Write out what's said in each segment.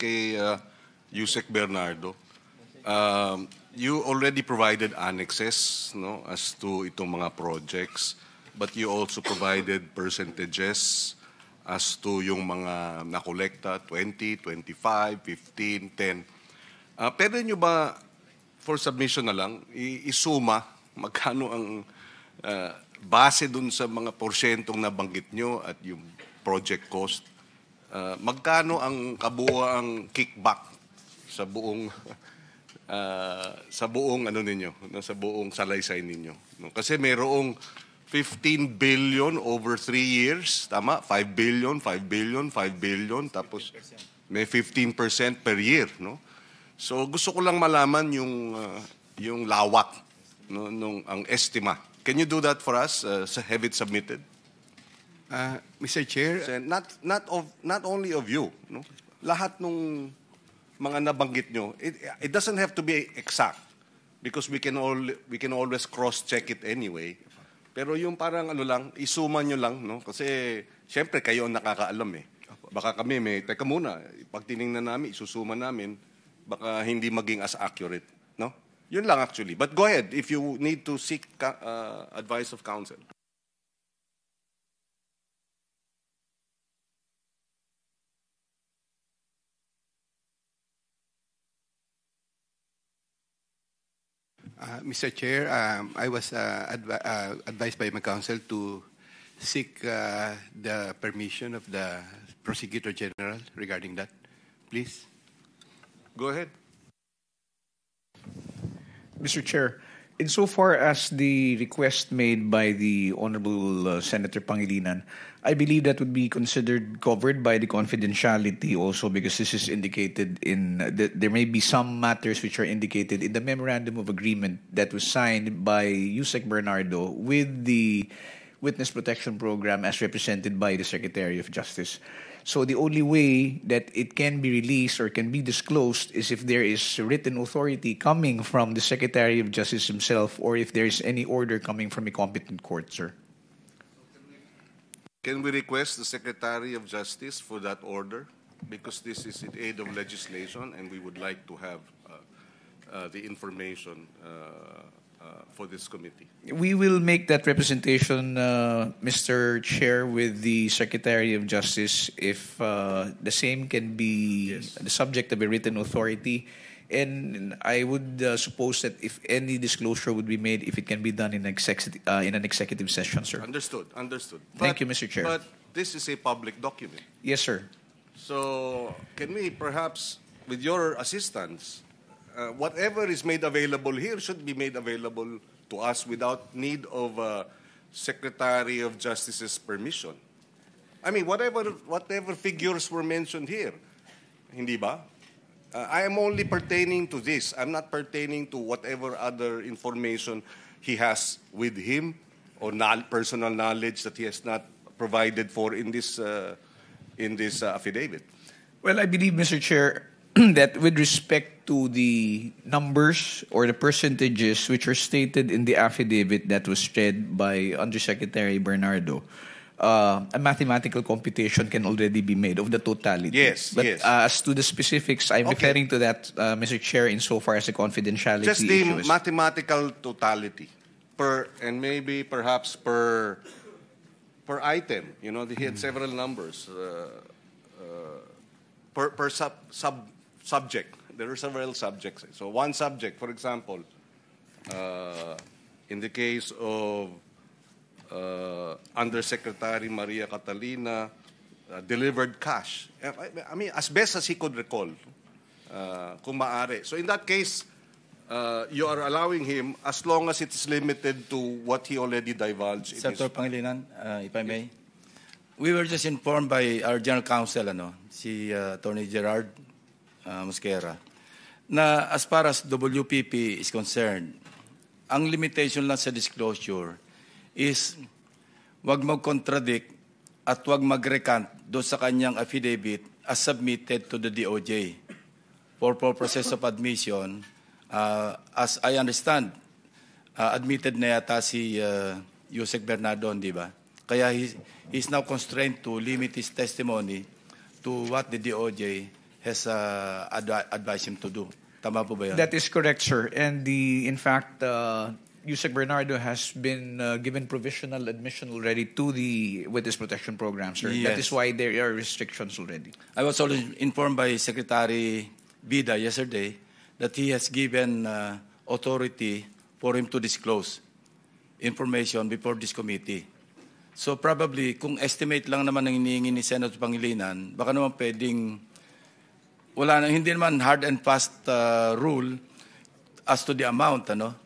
kay Yusek Bernardo. You already provided annexes, no, as to itong mga projects, but you also provided percentages as to yung mga nakolekta, 20, 25, 15, 10. Pwede nyo ba, for submission na lang, isuma magkano ang base dun sa mga porsyentong nabanggit nyo at yung project cost, magkano ang kabuuang kickback sa buong ano ninyo, no, sa buong salaysay ninyo, no? Kasi mayroong 15 billion over 3 years, tama? 5 billion, 5 billion, 5 billion, tapos may 15% per year, no? So gusto ko lang malaman yung lawak, no, ang estima. Can you do that for us? Have it submitted? Mr. Chair, So, not only of you, no? Lahat nung mga nabanggit nyo, it doesn't have to be exact because we can always cross-check it anyway. Pero yung parang ano lang, isuma nyo lang, no? Kasi syempre kayo ang nakakaalam eh. Baka kami teka muna, pag tinignan namin, isusuma namin, baka hindi maging as accurate, no? Yun lang actually. But go ahead if you need to seek advice of counsel. Mr. Chair, I was advised by my counsel to seek the permission of the Prosecutor General regarding that. Please. Go ahead. Mr. Chair, insofar as the request made by the Honorable Senator Pangilinan, I believe that would be considered covered by the confidentiality also because this is indicated in, there may be some matters which are indicated in the memorandum of agreement that was signed by Yusek Bernardo with the Witness Protection Program as represented by the Secretary of Justice. So the only way that it can be released or can be disclosed is if there is written authority coming from the Secretary of Justice himself or if there is any order coming from a competent court, sir. Can we request the Secretary of Justice for that order? Because this is in aid of legislation and we would like to have the information for this committee. We will make that representation, Mr. Chair, with the Secretary of Justice if the same can be the subject of a written authority. And I would suppose that if any disclosure would be made, if it can be done in an executive session, sir. Understood. Thank you, Mr. Chair. But this is a public document. Yes, sir. So can we perhaps, with your assistance, whatever is made available here should be made available to us without need of Secretary of Justice's permission. I mean, whatever figures were mentioned here, hindi ba? I am only pertaining to this. I'm not pertaining to whatever other information he has with him or personal knowledge that he has not provided for in this affidavit. Well, I believe, Mr. Chair, that with respect to the numbers or the percentages which are stated in the affidavit that was read by Undersecretary Bernardo, a mathematical computation can already be made of the totality. Yes, but, yes. As to the specifics, I'm referring to that, Mr. Chair, insofar as the confidentiality Just the issue is. mathematical totality and maybe perhaps per item. You know, he had several numbers per subject. There are several subjects. So one subject, for example, in the case of Undersecretary Maria Catalina, delivered cash. I mean, as best as he could recall, kung maaari. So in that case, you are allowing him as long as it's limited to what he already divulged. Senator Pangilinan, if I may. We were just informed by our General Counsel, si Attorney Gerard Mosquera, na as far as WPP is concerned, ang limitation lang sa disclosure is wag mag-contradict at wag mag-recant doon sa kanyang affidavit as submitted to the DOJ for purposes of admission. As I understand, admitted na yata si Yusek Bernardo, di ba? Kaya he's now constrained to limit his testimony to what the DOJ has advised him to do. Tama po ba yun? That is correct, sir. And in fact, Yusek Bernardo has been given provisional admission already to the Witness Protection Program, sir. That Yes. is why there are restrictions already. I was also informed by Secretary Bida yesterday that he has given authority for him to disclose information before this committee. So probably, kung estimate lang naman ang hinihingi ni Senator Pangilinan, baka naman pwedeng, hindi naman hard and fast rule as to the amount, ano?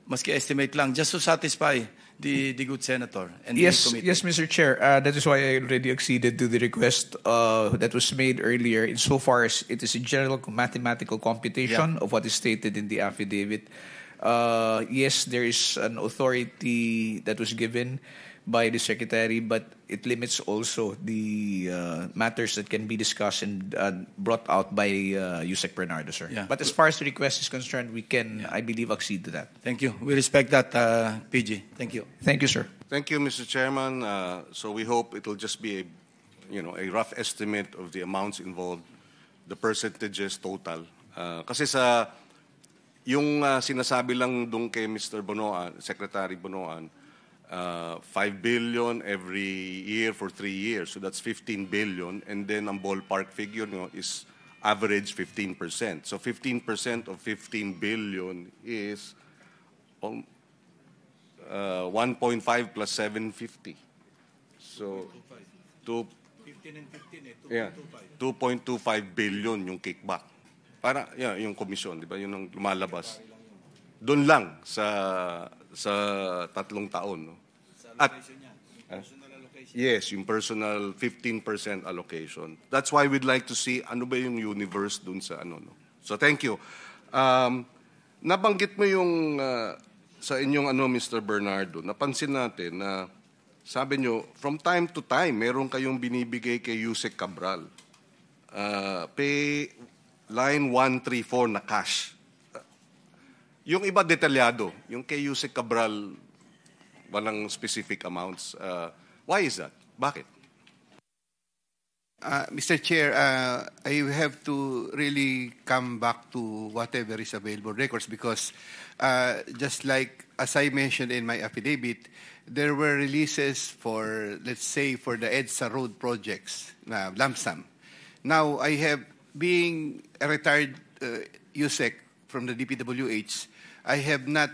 Maski estimate lang, just to satisfy the good senator and the committee. Yes, Mr. Chair. That is why I already acceded to the request that was made earlier. Insofar as it is a general mathematical computation of what is stated in the affidavit. Yes, there is an authority that was given by the secretary, but it limits also the matters that can be discussed and brought out by Yusek Bernardo, sir. Yeah. But as far as the request is concerned, we can, I believe, accede to that. Thank you. We respect that, PG. Thank you. Thank you, sir. Thank you, Mr. Chairman. So we hope it'll just be a rough estimate of the amounts involved, the percentages total. Kasi sa yung sinasabi lang dun kay Mr. Bonoan, Secretary Bonoan, 5 billion every year for 3 years. So that's 15 billion. And then ang ballpark figure is average 15%. So 15% of 15 billion is 1.5 plus 750. So 15 and 15, 2.25 billion yung kickback. Para yung komisyon, di ba? Yun ang lumalabas. Doon lang sa 3 taon, no? At yes, yung personal 15% allocation. That's why we'd like to see ano ba yung universe doon sa no. So thank you. Nabanggit mo yung sa inyong Mr. Bernardo. Napansin natin na sabi nyo, from time to time, meron kayong binibigay kay Yusek Cabral. Pay line 134 na cash. Yung iba detalyado, yung kay Yusek Cabral, walang specific amounts. Why is that? Bakit? Mr. Chair, I have to really come back to whatever is available records because just like as I mentioned in my affidavit, there were releases for, let's say, for the EDSA road projects, lump sum. Now, I have, being a retired USEC from the DPWH, I have not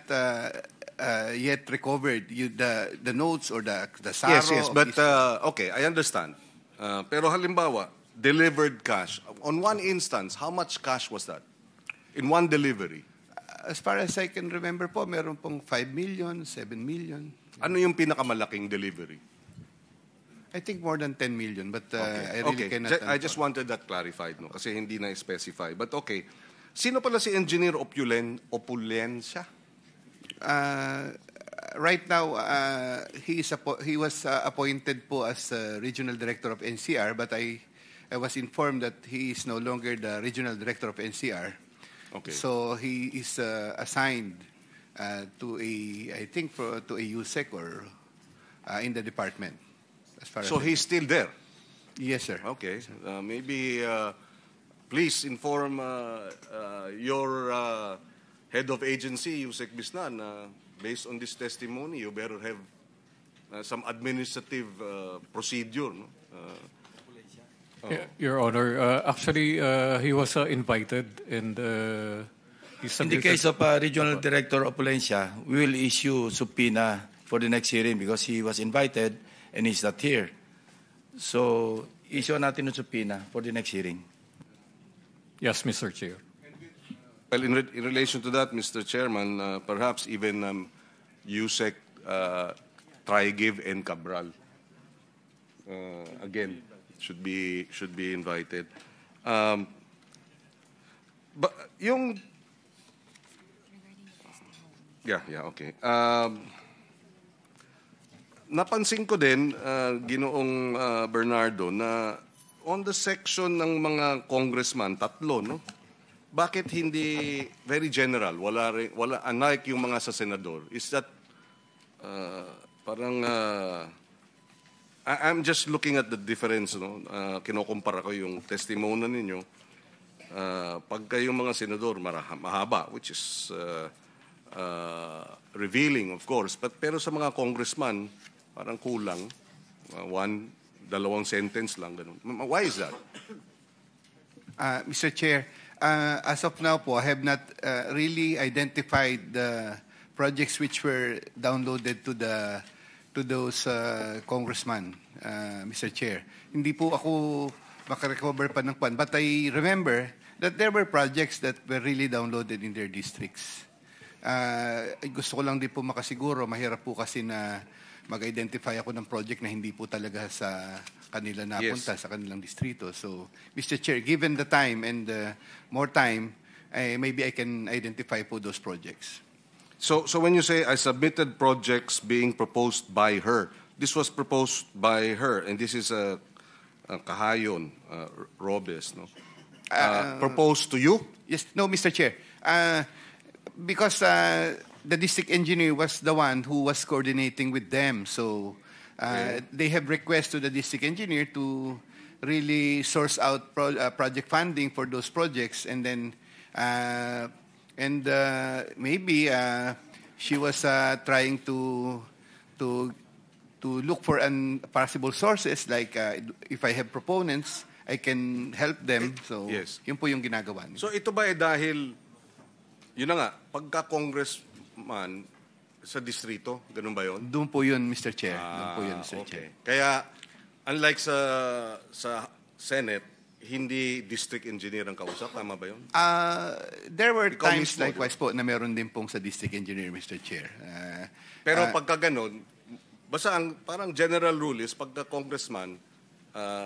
yet recovered the notes or the SARO. Yes, but okay, I understand. Pero halimbawa, delivered cash. On one instance, how much cash was that? In one delivery? As far as I can remember po, meron pong 5 million, 7 million. Ano yung pinakamalaking delivery? I think more than 10 million, but I really cannot. I just wanted that clarified, no? Kasi hindi na-specify. But okay, sino pala si Engineer Opulencia? Right now, he was appointed po as Regional Director of NCR, but I was informed that he is no longer the Regional Director of NCR. Okay. So he is assigned to a USEC or in the department. As far So as he's still there? Yes, sir. Okay. Maybe please inform your head of agency, Yusek Bisnan, based on this testimony, you better have some administrative procedure. No? Your Honor, actually, he was invited and he In the case of Regional Director Opulencia, we will issue subpoena for the next hearing because he was invited and he's not here. So, issue natin ng subpoena for the next hearing. Yes, Mr. Chair. Well, in relation to that, Mr. Chairman, perhaps even Yusek, Trigive, and Cabral, again, should be invited. But yung okay. Napansin ko din, Ginoong Bernardo, na on the section ng mga congressman, 3, no? Bakit hindi very general? Wala unlike yung mga sa senador. Is that parang I'm just looking at the difference, no? Kinukumpara ko yung testimony ninyo. pag kayong mga senador mahaba, which is revealing, of course, pero sa mga congressman, parang kulang. Dalawang sentence lang, ganun. Why is that? Mr. Chair, as of now po, I have not really identified the projects which were downloaded to those congressmen, Mr. Chair. Hindi po ako makarecover pa ng kwan. But I remember that there were projects that were really downloaded in their districts. Gusto ko lang din po makasiguro, mahirap po kasi na mag-identify ako ng project na hindi po talaga sa kanila napunta, sa kanilang distrito. So, Mr. Chair, given the time and more time, maybe I can identify po those projects. So when you say I submitted projects being proposed by her, this was proposed by her, and this is a Kahayon, Robes, no? Proposed to you? Yes, no, Mr. Chair. Because the district engineer was the one who was coordinating with them. So they have requests to the district engineer to really source out project funding for those projects, and then maybe she was trying to look for possible sources, like if I have proponents, I can help them. So Yes. yun po yung ginagawa nila. So ito ba dahil, yun na nga, pagka-congressman sa distrito, ganun ba yun? Doon po yun, Mr. Chair. Doon po yun, Mr. Chair. Kaya, unlike sa Senate, hindi district engineer ang kausap, tama ba yun? There were Ikaw times mismo, likewise po na meron din pong sa district engineer, Mr. Chair. Pero pagka ganun, basta parang general rule is pagka-congressman,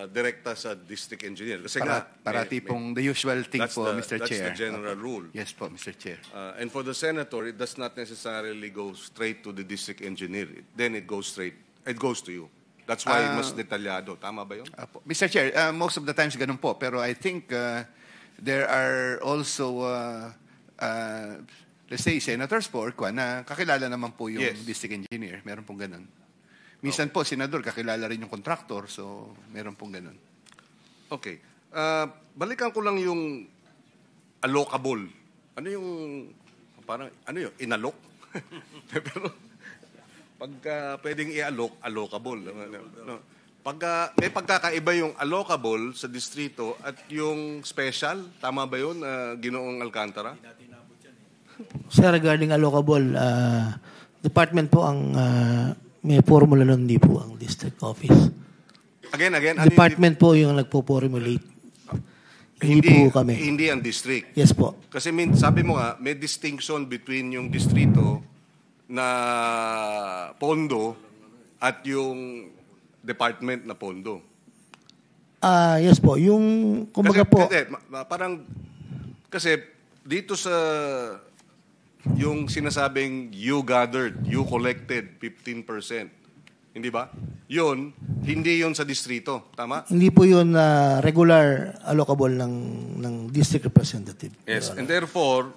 direkta sa district engineer. Kasi Parati pong the usual thing po, Mr. That's Chair. the general rule. Yes po, Mr. Chair. And for the senator, it does not necessarily go straight to the district engineer. Then it goes to you. That's why mas detalyado. Tama ba yun? Mr. Chair, most of the times ganun po. Pero I think there are also, let's say, senators po, na kakilala naman po yung Yes. district engineer. Meron pong ganun. Minsan po, senador, kakilala rin yung contractor. So, meron pong ganun. Okay. Balikan ko lang yung allocable. Ano yung, parang, ano yun, inalok? Pero, pagka pwedeng allocable. No. Pagka, may pagkakaiba yung allocable sa distrito at yung special, tama ba yun, Ginoong Alcantara? Sir, regarding allocable, department po ang may formula nun, hindi po ang district office. Again, Department po yung nagpo-formulate. Hindi po kami. Hindi ang district. Yes po. Kasi sabi mo nga, may distinction between yung distrito na pondo at yung department na pondo. Yes po. Yung, kumbaga po, parang, kasi dito sa yung sinasabing you gathered, you collected 15%. Hindi ba? Yun, hindi yun sa distrito. Tama? hindi po yun regular allocable ng district representative. Yes. And therefore,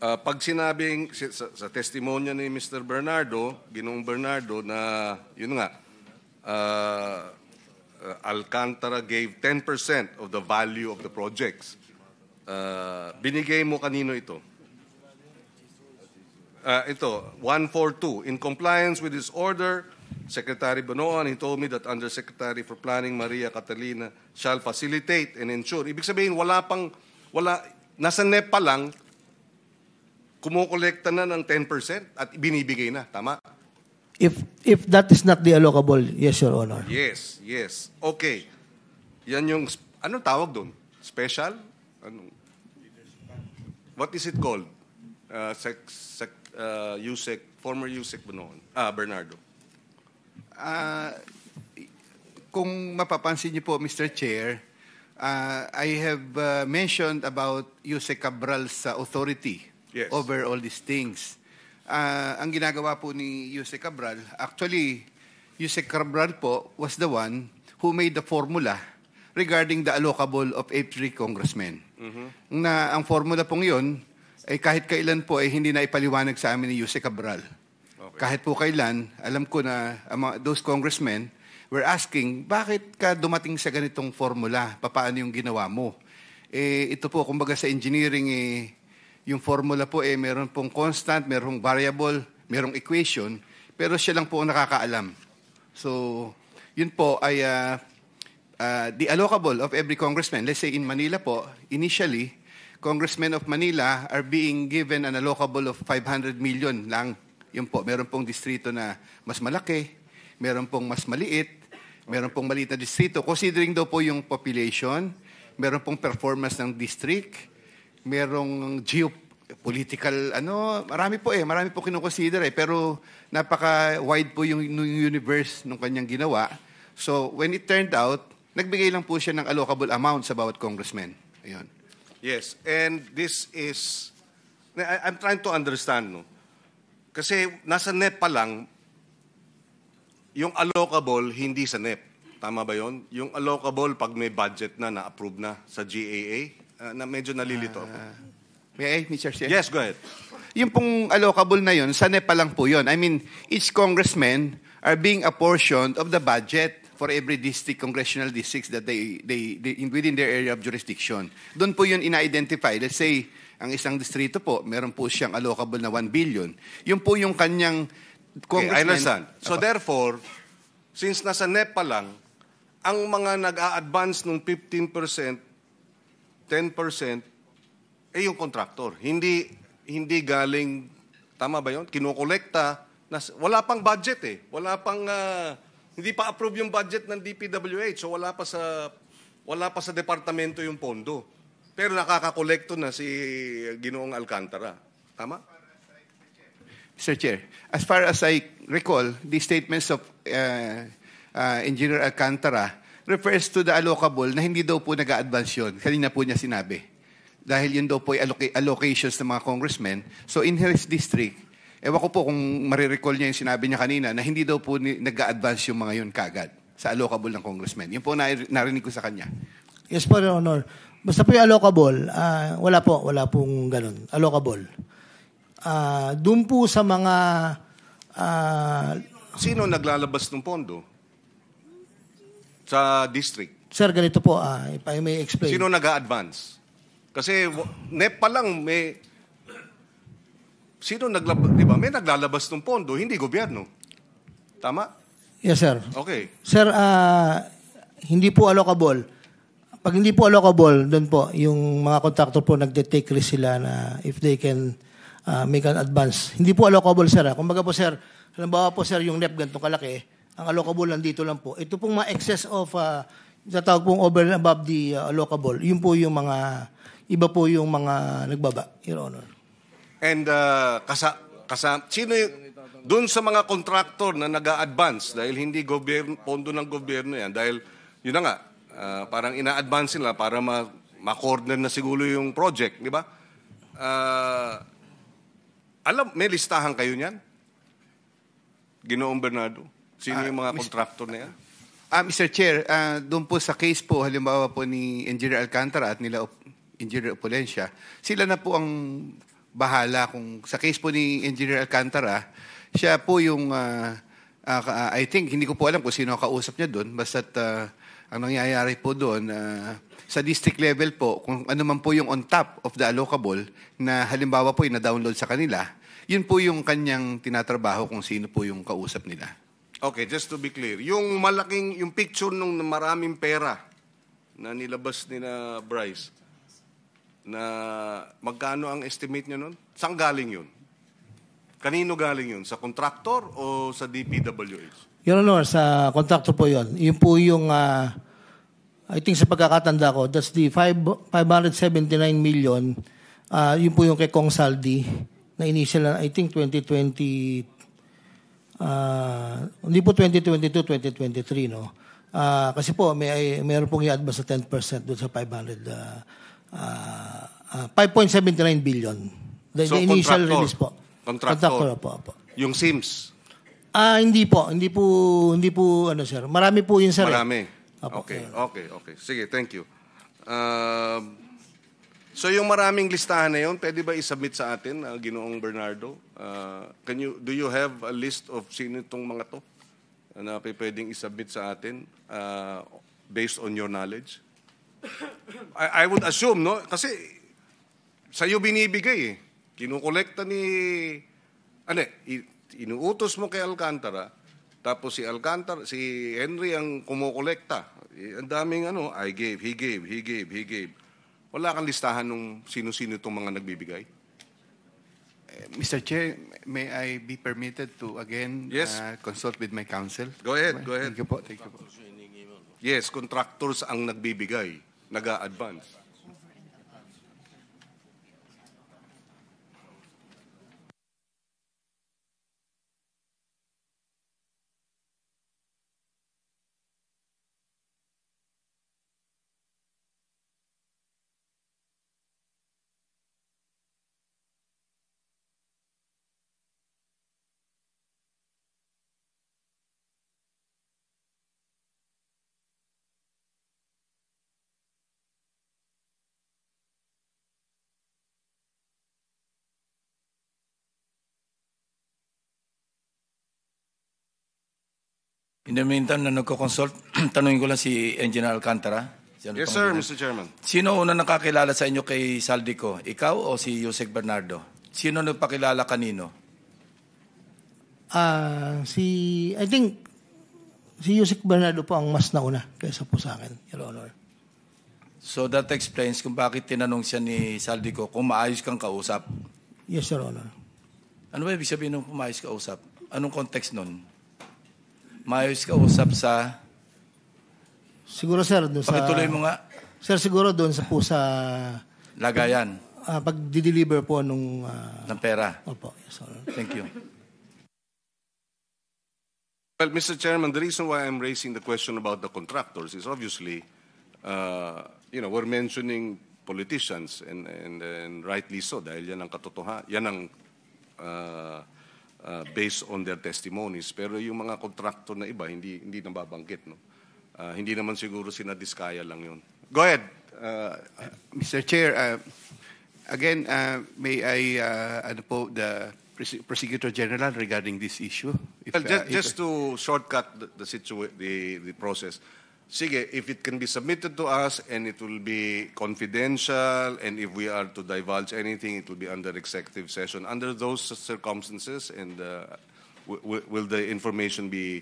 pag sinabing sa testimonya ni Mr. Bernardo, Ginoong Bernardo, na yun nga, Alcantara gave 10% of the value of the projects. Binigay mo kanino ito? Ito, 142. In compliance with this order, Secretary Bonoan, he told me that Undersecretary for Planning Maria Catalina shall facilitate and ensure. Ibig sabihin, nasa NEP pa lang, kumukolekta na ng 10% at binibigay na. Tama? If that is not the allocable, yes, Your Honor. Yes. Okay. Yan yung, anong tawag doon? Special? What is it called? Former USEC Bernardo. Kung mapapansin niyo po, Mr. Chair, I have mentioned about Yusek Cabral's authority over all these things. Ang ginagawa po ni Yusek Cabral, actually, Yusek Cabral po was the one who made the formula regarding the allocable of every congressman. Mm-hmm. Na ang formula pong yun, ay kahit kailan po ay hindi na ipaliwanag sa amin ni Yusek Cabral. Okay. Kahit po kailan, alam ko na those congressmen were asking, bakit ka dumating sa ganitong formula? Paano yung ginawa mo? ito po, kumbaga sa engineering, yung formula po, meron pong constant, merong variable, merong equation, pero siya lang po ang nakakaalam. So, yun po ay the allocable of every congressman. Let's say in Manila po, initially, congressmen of Manila are being given an allocable of 500 million lang. Yun po, meron pong distrito na mas malaki, meron pong mas maliit, meron pong maliit na distrito. Considering daw po yung population, meron pong performance ng district, merong geopolitical, marami po kinukonsider pero napaka-wide po yung universe ng kanyang ginawa. So, when it turned out, nagbigay lang po siya ng allocable amount sa bawat congressman. Ayun. Yes, and this is, I'm trying to understand, no? Kasi nasa NEP pa lang, yung allocable, hindi sa NEP. Tama ba yon? Yung allocable, pag may budget na-approve na sa GAA, na medyo nalilito ako. May I, Mr. Chair? Yes, go ahead. Yung pong allocable na yun, sa NEP pa lang po yun. I mean, each congressman are being apportioned of the budget for every district, congressional districts that they within their area of jurisdiction. Doon po yun ina-identify. Let's say, ang isang distrito po, meron po siyang allocable na 1 billion. Yun po yung kanyang congressman. Okay, I understand. So therefore, since nasa NEP pa lang, ang mga nag-a-advance ng 15%, 10%, yung contractor. Hindi galing, tama ba yun? Kinukolekta, wala pang budget Wala pang, hindi pa approve yung budget ng DPWH. So wala pa sa departamento yung pondo. Pero nakakakolekto na si Ginoong Alcantara. Tama? Mr. Chair, as far as I recall, the statements of Engineer Alcantara refers to the allocable na hindi daw po nag-a-advance yun. Kanina po niya sinabi. Dahil yun daw po ay allocations ng mga congressmen. So in his district, ewan ko po kung marirecall niya yung sinabi niya kanina na hindi daw po nag-a-advance yung mga yun kagad sa allocable ng congressmen. Yun po narinig ko sa kanya. Yes po, Your Honor. Basta po yung allocable, wala pong ganun. Allocable. Doon po sa mga... Sino naglalabas ng pondo? Sa district? Sir, ganito po, if I may explain. Sino nag-a-advance? Kasi NEP pa lang may... Sino di ba? May naglalabas ng pondo, hindi gobyerno. Tama? Yes, sir. Okay. Sir, hindi po allocable. Pag hindi po allocable, doon po, yung mga contractor po nagde-take risk sila na if they can make an advance. Hindi po allocable, sir. Kumbaga po, sir, halimbawa po, sir, yung NEP ganito kalaki, ang allocable nandito lang po. Ito pong mga excess of, tatawag pong over and above the allocable, yun po yung mga, iba po yung mga nagbaba, Your Honor. And sino yung, dun sa mga contractor na nag-a-advance dahil hindi pondo ng gobyerno yan, dahil yun na nga, parang ina-advance nila para ma-coordinate na siguro yung project, di ba? May listahan kayo niyan? Ginoong Bernardo? Sino yung mga contractor na yan? Mr. Chair, doon po sa case po, halimbawa po ni Engineer Alcantara at nila Engineer Opulencia, sila na po ang bahala kung sa case po ni Engineer Alcantara, siya po yung, I think, hindi ko po alam kung sino ang kausap niya doon, basta't ang nangyayari po doon, sa district level po, kung ano man po yung on top of the allocable, na halimbawa po yung na-download sa kanila, yun po yung kanyang tinatrabaho kung sino po yung kausap nila. Okay, just to be clear, yung picture nung maraming pera na nilabas ni na Bryce, na magkano ang estimate nyo nun? Saan galing yun? Kanino galing yun? Sa contractor o sa DPWH? Your Honor, sa contractor po yun. Yun po yung, I think sa pagkakatanda ko, that's the 579 million. Yun po yung kay Kong Saldi na initial, I think 2020, hindi po 2022, 2023, no? Kasi po, mayroon pong i-advance sa 10% doon sa 5.79 billion. The initial release po. Contractor po. Yung SIMS? Hindi po, ano sir. Marami po yun, sir. Marami. Apo, Okay. Sige, thank you. So yung maraming listahan na yun, pwede ba i-submit sa atin, Ginoong Bernardo? Do you have a list of sino itong mga to na pwedeng i-submit sa atin based on your knowledge? I would assume, no? Kasi sa'yo binibigay eh. Kinukolekta ni... inuutos mo kay Alcantara, tapos si Henry ang kumukolekta. Ang daming I gave, he gave. Wala kang listahan ng sino-sino itong mga nagbibigay? Mr. Chair, may I be permitted to again Yes. consult with my counsel? Go ahead. Thank you po. Thank you po. Yes, contractors ang nagbibigay, nag-a-advance. In the meantime, na nagko-consult, tanungin ko lang si Engineer Alcantara. Yes, sir, Mr. Chairman. Sino una nakakilala sa inyo kay Saldico? Ikaw o si Yusek Bernardo? Sino nagpakilala kanino? I think si Yusek Bernardo po ang mas nauna kaysa po sa akin, Your Honor. So that explains kung bakit tinanong siya ni Saldico kung maayos kang kausap. Yes, Your Honor. Ano ba ibig sabihin ng maayos kausap? Anong context nun? Maayos kausap sa... Siguro, sir, doon sa... Pakituloy mo nga. Sir, siguro doon sa po sa... Lagayan pag-deliver po nung... ng pera. Opo, yes, Honor. Thank you. Well, Mr. Chairman, the reason why I'm raising the question about the contractors is obviously, we're mentioning politicians and rightly so dahil yan ang katotohanan, yan ang based on their testimonies. Pero yung mga contractor na iba, hindi nababanggit, no? Hindi naman siguro sinadiskaya lang yun. Go ahead. Mr. Chair, again, may I the Prosecutor General regarding this issue? Well, just to shortcut the process. Sige, if it can be submitted to us and it will be confidential, and if we are to divulge anything, it will be under executive session. Under those circumstances, and will the information be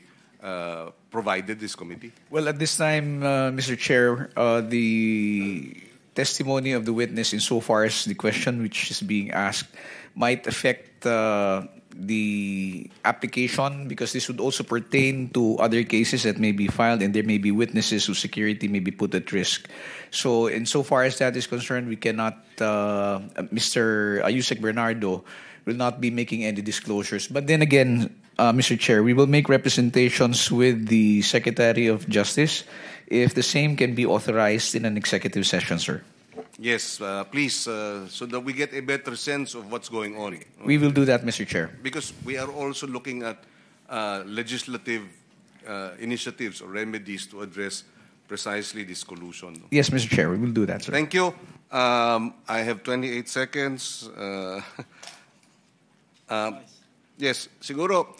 provided this committee? Well, at this time, Mr. Chair, the testimony of the witness insofar as the question which is being asked might affect the application, because this would also pertain to other cases that may be filed, and there may be witnesses whose security may be put at risk. So insofar as that is concerned, we cannot, Mr. Yusek Bernardo will not be making any disclosures. But then again, Mr. Chair, we will make representations with the Secretary of Justice if the same can be authorized in an executive session, sir. Yes, please, so that we get a better sense of what's going on. We will do that, Mr. Chair. Because we are also looking at legislative initiatives or remedies to address precisely this collusion. Yes, Mr. Chair, we will do that, sir. Thank you. I have 28 seconds. Yes, siguro,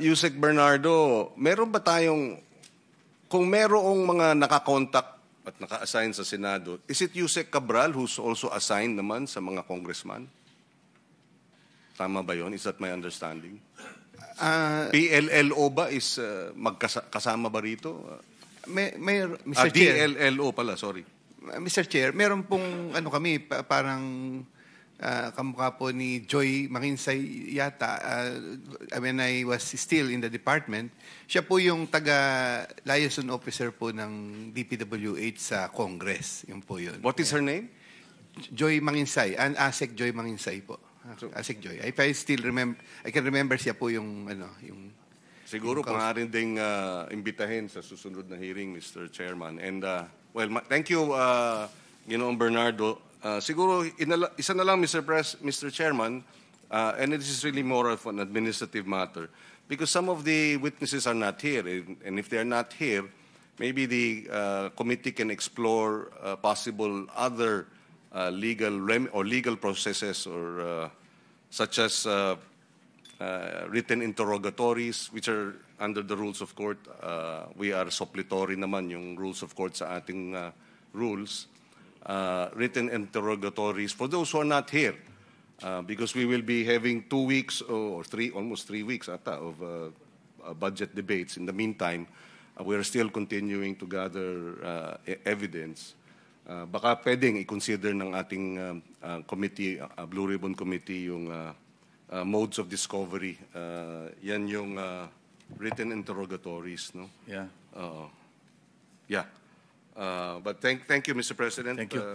Yusek Bernardo, meron ba tayong, kung merong mga nakakontak at naka-assign sa Senado, is it Yusek Cabral who's also assigned naman sa mga congressman? Tama ba yun? Is that my understanding? PLLO ba is kasama ba rito? Mr. Chair. DLLO pala, sorry. Mr. Chair, meron pong kami parang kamukha po ni Joy Manginsay yata. When I was still in the department, siya po yung taga-liaison officer po ng DPWH sa Congress. Yun po yun. What is her name? Joy Manginsay. ASEC Joy Manginsay po. ASEC Joy. If I still remember, I can remember siya po yung yung siguro pangarin ding imbitahin sa susunod na hearing, Mr. Chairman. And thank you, Bernardo. Siguro isa na lang, Mr. Chairman, and it is really more of an administrative matter, because some of the witnesses are not here, and if they are not here, maybe the committee can explore possible other legal processes, or such as written interrogatories, which are under the rules of court. We are suppletory naman yung rules of court sa ating rules, written interrogatories for those who are not here, because we will be having 2 weeks or almost 3 weeks ata of budget debates. In the meantime, we are still continuing to gather evidence. Baka pwedeng i-consider ng ating committee, Blue Ribbon Committee, yung modes of discovery. Yan yung written interrogatories, no? Yeah. Yeah. But thank you, Mr. President. Thank you.